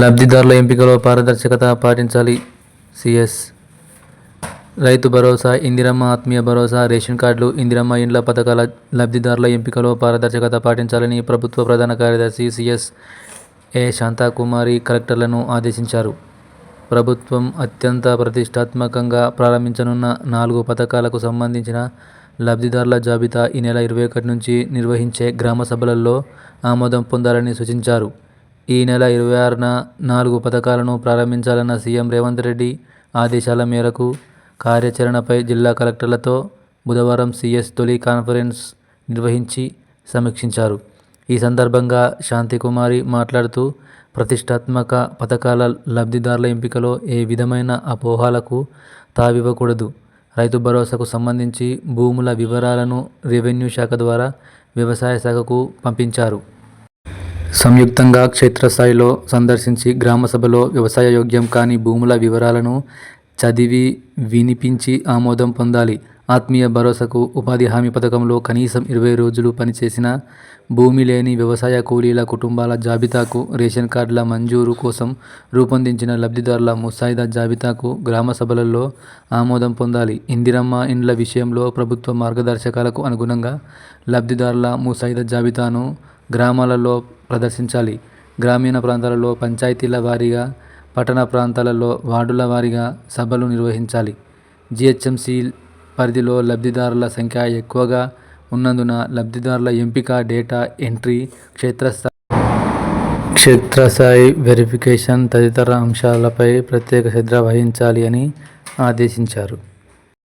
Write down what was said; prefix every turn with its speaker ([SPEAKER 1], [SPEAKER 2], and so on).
[SPEAKER 1] లబ్ధిదారుల ఎంపికలో పారదర్శకత పాటించాలి. సిఎస్ రైతు భరోసా, ఇందిరమ్మ ఆత్మీయ భరోసా, రేషన్ కార్డులు, ఇందిరమ్మ ఇండ్ల పథకాల లబ్ధిదారుల ఎంపికలో పారదర్శకత పాటించాలని ప్రభుత్వ ప్రధాన కార్యదర్శి సిఎస్ ఏ శాంతకుమారి కలెక్టర్లను ఆదేశించారు. ప్రభుత్వం అత్యంత ప్రతిష్టాత్మకంగా ప్రారంభించనున్న 4 పథకాలకు సంబంధించిన లబ్ధిదారుల జాబితా ఈ నెల 21 నుంచి నిర్వహించే గ్రామ సభలలో ఆమోదం పొందాలని సూచించారు. ఈ నెల 26న 4 పథకాలను ప్రారంభించాలన్న సీఎం రేవంత్ రెడ్డి ఆదేశాల మేరకు కార్యాచరణపై జిల్లా కలెక్టర్లతో బుధవారం సీఎస్ తొలి కాన్ఫరెన్స్ నిర్వహించి సమీక్షించారు. ఈ సందర్భంగా శాంతికుమారి మాట్లాడుతూ, ప్రతిష్టాత్మక పథకాల లబ్ధిదారుల ఎంపికలో ఏ విధమైన అపోహలకు తావివ్వకూడదు. రైతు భరోసాకు సంబంధించి భూముల వివరాలను రెవెన్యూ శాఖ ద్వారా వ్యవసాయ శాఖకు పంపించారు. సంయుక్తంగా క్షేత్రస్థాయిలో సందర్శించి గ్రామ సభలో వ్యవసాయ యోగ్యం కాని భూముల వివరాలను చదివి వినిపించి ఆమోదం పొందాలి. ఆత్మీయ భరోసాకు, ఉపాధి హామీ పథకంలో కనీసం 20 రోజులు పనిచేసిన భూమి లేని వ్యవసాయ కూలీల కుటుంబాల జాబితాకు, రేషన్ కార్డుల మంజూరు కోసం రూపొందించిన లబ్ధిదారుల ముసాయిదా జాబితాకు గ్రామ సభలలో ఆమోదం పొందాలి. ఇందిరమ్మ ఇండ్ల విషయంలో ప్రభుత్వ మార్గదర్శకాలకు అనుగుణంగా లబ్ధిదారుల ముసాయిదా జాబితాను గ్రామాలలో ప్రదర్శించాలి. గ్రామీణ ప్రాంతాలలో పంచాయతీల వారీగా, పట్టణ ప్రాంతాలలో వార్డుల వారీగా సభలు నిర్వహించాలి. జీహెచ్ఎంసీ పరిధిలో లబ్ధిదారుల సంఖ్య ఎక్కువగా ఉన్నందున లబ్ధిదారుల ఎంపిక, డేటా ఎంట్రీ, క్షేత్రస్థాయి వెరిఫికేషన్ తదితర అంశాలపై ప్రత్యేక శ్రద్ధ వహించాలి అని ఆదేశించారు.